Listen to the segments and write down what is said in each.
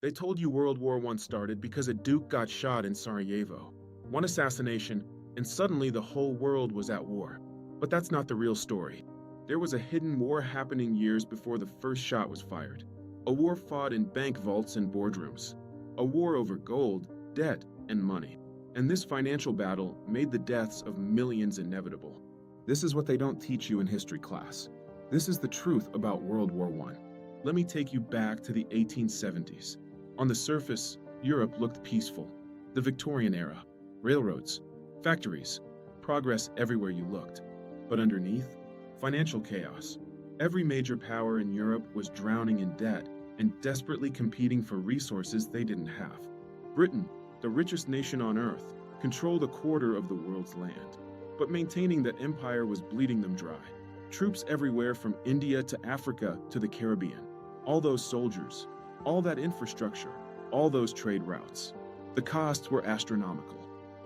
They told you World War I started because a duke got shot in Sarajevo. One assassination, and suddenly the whole world was at war. But that's not the real story. There was a hidden war happening years before the first shot was fired. A war fought in bank vaults and boardrooms. A war over gold, debt, and money. And this financial battle made the deaths of millions inevitable. This is what they don't teach you in history class. This is the truth about World War I. Let me take you back to the 1870s. On the surface, Europe looked peaceful. The Victorian era, railroads, factories, progress everywhere you looked. But underneath, financial chaos. Every major power in Europe was drowning in debt and desperately competing for resources they didn't have. Britain, the richest nation on earth, controlled a quarter of the world's land. But maintaining that empire was bleeding them dry. Troops everywhere from India to Africa to the Caribbean. All those soldiers, all that infrastructure, all those trade routes. The costs were astronomical.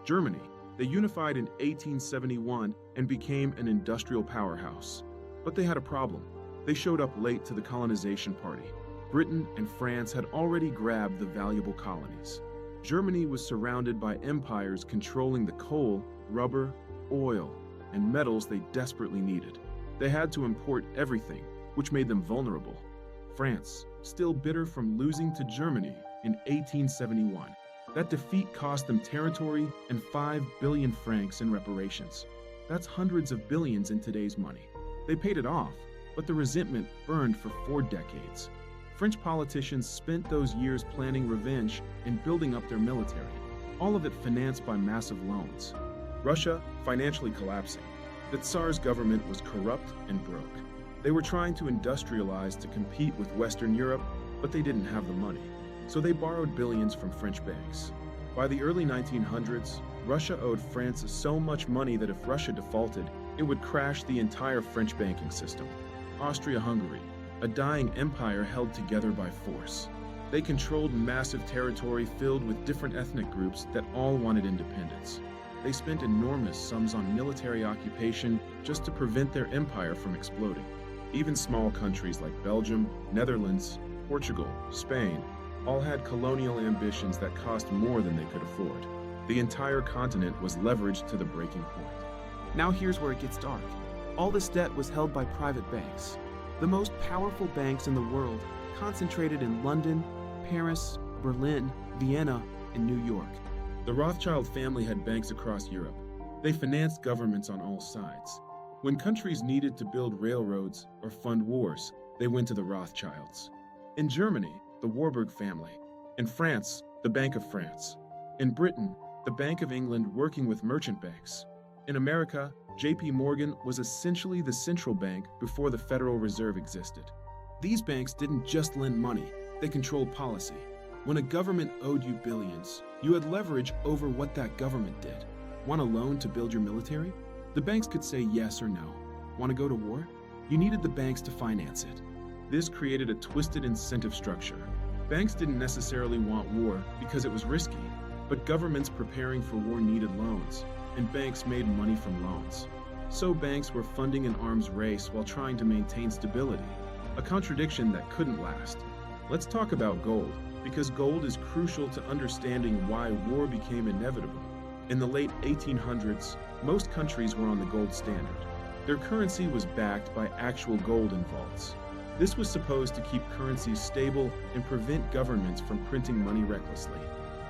Germany, they unified in 1871 and became an industrial powerhouse. But they had a problem. They showed up late to the colonization party. Britain and France had already grabbed the valuable colonies. Germany was surrounded by empires controlling the coal, rubber, oil, and metals they desperately needed. They had to import everything, which made them vulnerable. France, still bitter from losing to Germany in 1871. That defeat cost them territory and 5 billion francs in reparations. That's hundreds of billions in today's money. They paid it off, but the resentment burned for 4 decades. French politicians spent those years planning revenge and building up their military, all of it financed by massive loans. Russia, financially collapsing. The Tsar's government was corrupt and broke. They were trying to industrialize to compete with Western Europe, but they didn't have the money. So they borrowed billions from French banks. By the early 1900s, Russia owed France so much money that if Russia defaulted, it would crash the entire French banking system. Austria-Hungary, a dying empire held together by force. They controlled massive territory filled with different ethnic groups that all wanted independence. They spent enormous sums on military occupation just to prevent their empire from exploding. Even small countries like Belgium, Netherlands, Portugal, Spain, all had colonial ambitions that cost more than they could afford. The entire continent was leveraged to the breaking point. Now here's where it gets dark. All this debt was held by private banks. The most powerful banks in the world concentrated in London, Paris, Berlin, Vienna, and New York. The Rothschild family had banks across Europe. They financed governments on all sides. When countries needed to build railroads or fund wars, they went to the Rothschilds. In Germany, the Warburg family. In France, the Bank of France. In Britain, the Bank of England working with merchant banks. In America, J.P. Morgan was essentially the central bank before the Federal Reserve existed. These banks didn't just lend money, they controlled policy. When a government owed you billions, you had leverage over what that government did. Want a loan to build your military? The banks could say yes or no. Want to go to war? You needed the banks to finance it. This created a twisted incentive structure. Banks didn't necessarily want war because it was risky, but governments preparing for war needed loans, and banks made money from loans. So banks were funding an arms race while trying to maintain stability, a contradiction that couldn't last. Let's talk about gold, because gold is crucial to understanding why war became inevitable. In the late 1800s, most countries were on the gold standard. Their currency was backed by actual gold in vaults. This was supposed to keep currencies stable and prevent governments from printing money recklessly.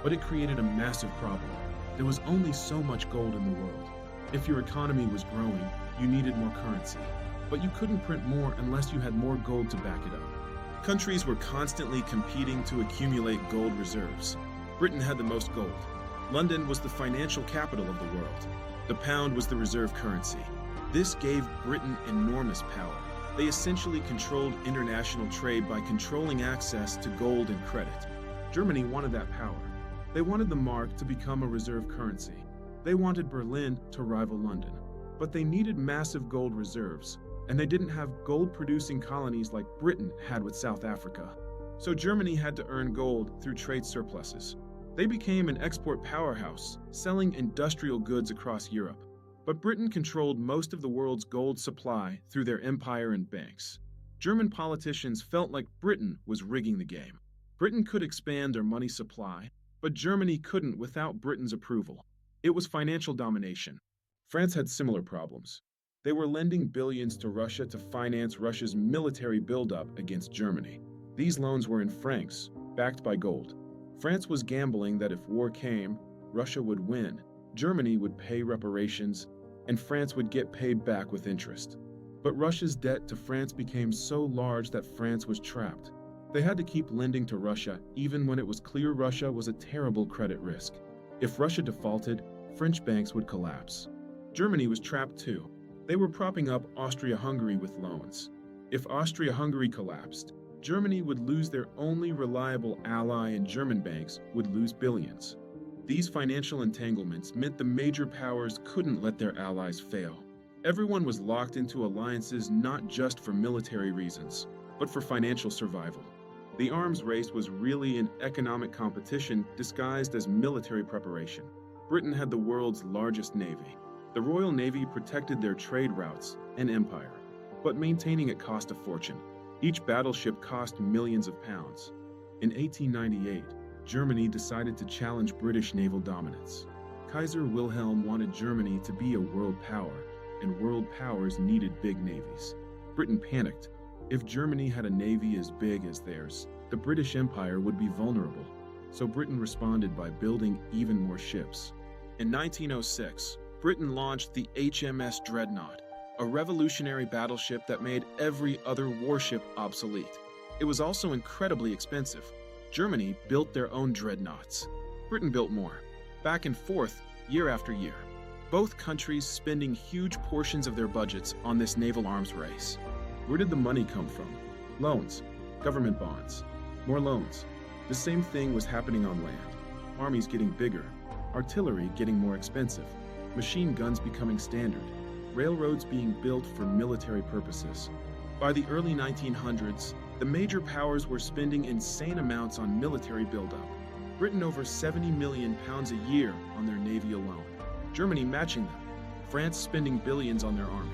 But it created a massive problem. There was only so much gold in the world. If your economy was growing, you needed more currency. But you couldn't print more unless you had more gold to back it up. Countries were constantly competing to accumulate gold reserves. Britain had the most gold. London was the financial capital of the world. The pound was the reserve currency. This gave Britain enormous power. They essentially controlled international trade by controlling access to gold and credit. Germany wanted that power. They wanted the mark to become a reserve currency. They wanted Berlin to rival London. But they needed massive gold reserves, and they didn't have gold-producing colonies like Britain had with South Africa. So Germany had to earn gold through trade surpluses. They became an export powerhouse, selling industrial goods across Europe. But Britain controlled most of the world's gold supply through their empire and banks. German politicians felt like Britain was rigging the game. Britain could expand their money supply, but Germany couldn't without Britain's approval. It was financial domination. France had similar problems. They were lending billions to Russia to finance Russia's military buildup against Germany. These loans were in francs, backed by gold. France was gambling that if war came, Russia would win, Germany would pay reparations, and France would get paid back with interest. But Russia's debt to France became so large that France was trapped. They had to keep lending to Russia even when it was clear Russia was a terrible credit risk. If Russia defaulted, French banks would collapse. Germany was trapped too. They were propping up Austria-Hungary with loans. If Austria-Hungary collapsed, Germany would lose their only reliable ally, and German banks would lose billions. These financial entanglements meant the major powers couldn't let their allies fail. Everyone was locked into alliances not just for military reasons, but for financial survival. The arms race was really an economic competition disguised as military preparation. Britain had the world's largest navy. The Royal Navy protected their trade routes and empire, but maintaining it cost a fortune. Each battleship cost millions of pounds. In 1898, Germany decided to challenge British naval dominance. Kaiser Wilhelm wanted Germany to be a world power, and world powers needed big navies. Britain panicked. If Germany had a navy as big as theirs, the British Empire would be vulnerable. So Britain responded by building even more ships. In 1906, Britain launched the HMS Dreadnought, a revolutionary battleship that made every other warship obsolete. It was also incredibly expensive. Germany built their own dreadnoughts. Britain built more, back and forth, year after year. Both countries spending huge portions of their budgets on this naval arms race. Where did the money come from? Loans, government bonds, more loans. The same thing was happening on land. Armies getting bigger, artillery getting more expensive, machine guns becoming standard, railroads being built for military purposes. By the early 1900s, the major powers were spending insane amounts on military buildup. Britain over 70 million pounds a year on their navy alone. Germany matching them. France spending billions on their army.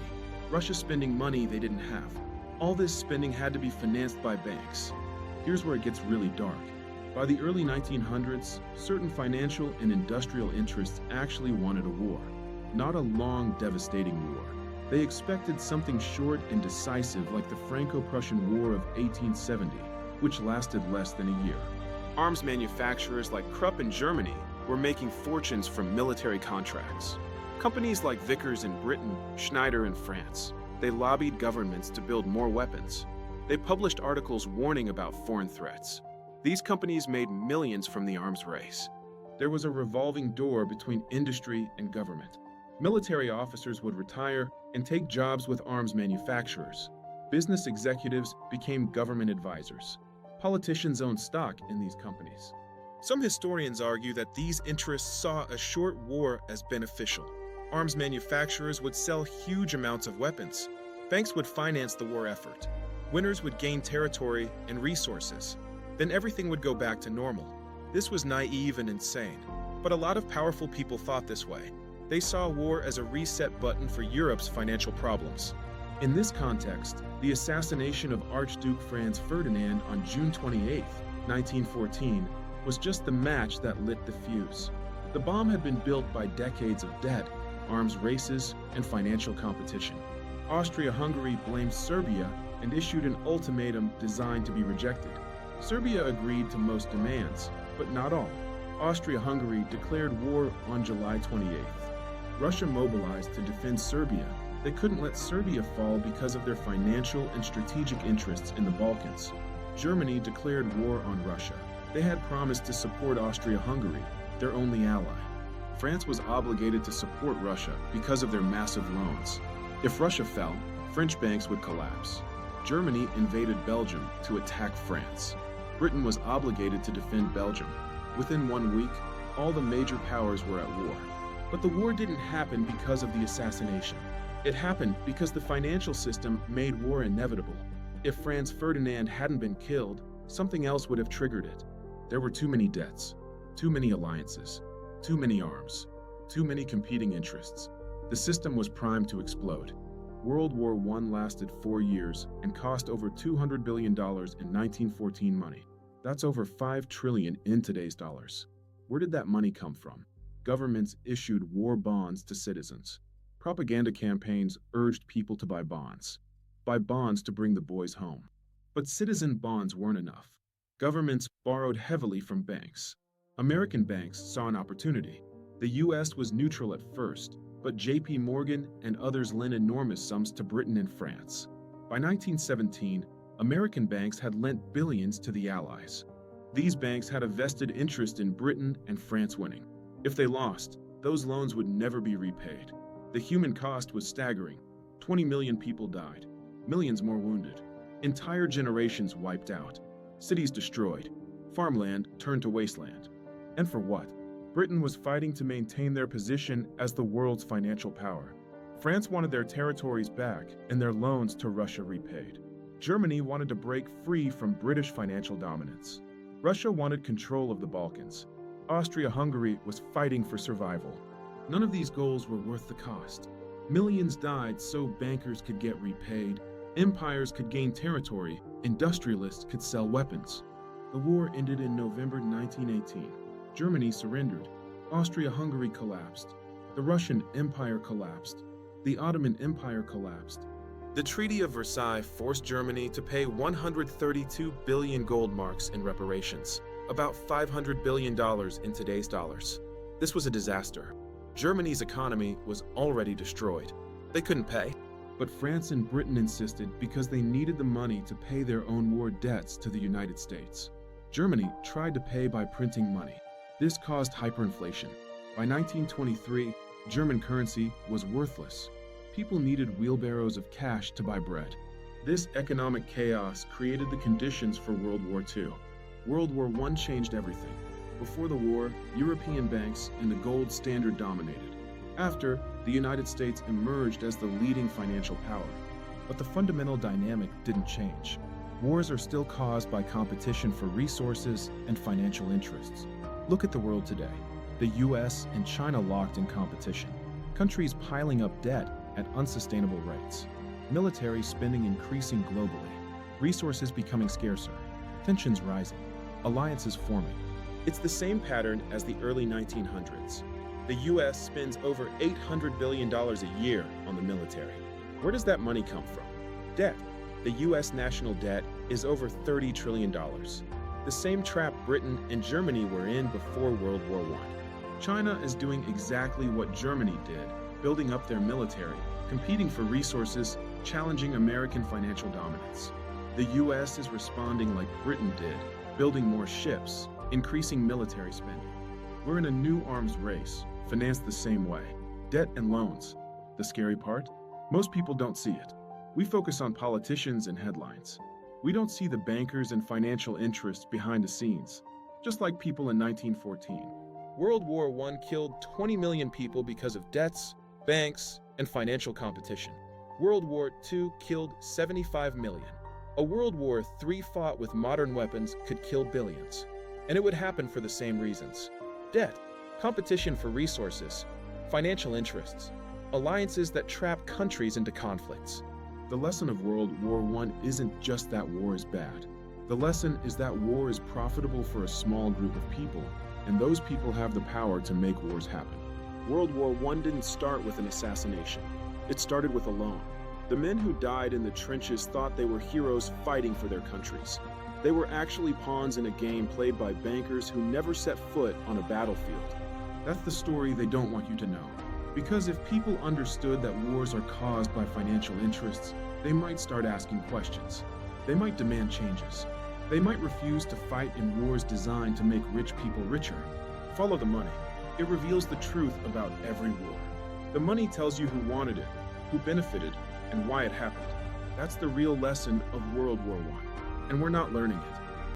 Russia spending money they didn't have. All this spending had to be financed by banks. Here's where it gets really dark. By the early 1900s, certain financial and industrial interests actually wanted a war. Not a long, devastating war. They expected something short and decisive like the Franco-Prussian War of 1870, which lasted less than a year. Arms manufacturers like Krupp in Germany were making fortunes from military contracts. Companies like Vickers in Britain, Schneider in France. They lobbied governments to build more weapons. They published articles warning about foreign threats. These companies made millions from the arms race. There was a revolving door between industry and government. Military officers would retire and take jobs with arms manufacturers. Business executives became government advisors. Politicians owned stock in these companies. Some historians argue that these interests saw a short war as beneficial. Arms manufacturers would sell huge amounts of weapons. Banks would finance the war effort. Winners would gain territory and resources. Then everything would go back to normal. This was naive and insane, but a lot of powerful people thought this way. They saw war as a reset button for Europe's financial problems. In this context, the assassination of Archduke Franz Ferdinand on June 28, 1914, was just the match that lit the fuse. The bomb had been built by decades of debt, arms races, and financial competition. Austria-Hungary blamed Serbia and issued an ultimatum designed to be rejected. Serbia agreed to most demands, but not all. Austria-Hungary declared war on July 28th. Russia mobilized to defend Serbia. They couldn't let Serbia fall because of their financial and strategic interests in the Balkans. Germany declared war on Russia. They had promised to support Austria-Hungary, their only ally. France was obligated to support Russia because of their massive loans. If Russia fell, French banks would collapse. Germany invaded Belgium to attack France. Britain was obligated to defend Belgium. Within 1 week, all the major powers were at war. But the war didn't happen because of the assassination. It happened because the financial system made war inevitable. If Franz Ferdinand hadn't been killed, something else would have triggered it. There were too many debts, too many alliances, too many arms, too many competing interests. The system was primed to explode. World War I lasted 4 years and cost over $200 billion in 1914 money. That's over 5 trillion in today's dollars. Where did that money come from? Governments issued war bonds to citizens. Propaganda campaigns urged people to buy bonds. Buy bonds to bring the boys home. But citizen bonds weren't enough. Governments borrowed heavily from banks. American banks saw an opportunity. The US was neutral at first, but JP Morgan and others lent enormous sums to Britain and France. By 1917, American banks had lent billions to the Allies. These banks had a vested interest in Britain and France winning. If they lost, those loans would never be repaid. The human cost was staggering. 20 million people died, millions more wounded. Entire generations wiped out, cities destroyed, farmland turned to wasteland. And for what? Britain was fighting to maintain their position as the world's financial power. France wanted their territories back and their loans to Russia repaid. Germany wanted to break free from British financial dominance. Russia wanted control of the Balkans. Austria-Hungary was fighting for survival. None of these goals were worth the cost. Millions died so bankers could get repaid, empires could gain territory, industrialists could sell weapons. The war ended in November 1918. Germany surrendered. Austria-Hungary collapsed. The Russian Empire collapsed. The Ottoman Empire collapsed. The Treaty of Versailles forced Germany to pay 132 billion gold marks in reparations, about $500 billion in today's dollars. This was a disaster. Germany's economy was already destroyed. They couldn't pay. But France and Britain insisted because they needed the money to pay their own war debts to the United States. Germany tried to pay by printing money. This caused hyperinflation. By 1923, German currency was worthless. People needed wheelbarrows of cash to buy bread. This economic chaos created the conditions for World War II. World War I changed everything. Before the war, European banks and the gold standard dominated. After, the United States emerged as the leading financial power. But the fundamental dynamic didn't change. Wars are still caused by competition for resources and financial interests. Look at the world today. The US and China locked in competition. Countries piling up debt at unsustainable rates. Military spending increasing globally. Resources becoming scarcer. Tensions rising. Alliances forming. It's the same pattern as the early 1900s. The US spends over $800 billion a year on the military. Where does that money come from? Debt. The US national debt is over $30 trillion. The same trap Britain and Germany were in before World War I. China is doing exactly what Germany did, building up their military, competing for resources, challenging American financial dominance. The US is responding like Britain did, building more ships, increasing military spending. We're in a new arms race, financed the same way. Debt and loans. The scary part? Most people don't see it. We focus on politicians and headlines. We don't see the bankers and financial interests behind the scenes, just like people in 1914. World War I killed 20 million people because of debts, banks, and financial competition. World War II killed 75 million. A World War III fought with modern weapons could kill billions. And it would happen for the same reasons. Debt, competition for resources, financial interests, alliances that trap countries into conflicts. The lesson of World War I isn't just that war is bad. The lesson is that war is profitable for a small group of people, and those people have the power to make wars happen. World War I didn't start with an assassination. It started with a loan. The men who died in the trenches thought they were heroes fighting for their countries. They were actually pawns in a game played by bankers who never set foot on a battlefield. That's the story they don't want you to know. Because if people understood that wars are caused by financial interests, they might start asking questions. They might demand changes. They might refuse to fight in wars designed to make rich people richer. Follow the money. It reveals the truth about every war. The money tells you who wanted it, who benefited, and why it happened. That's the real lesson of World War I, and we're not learning it.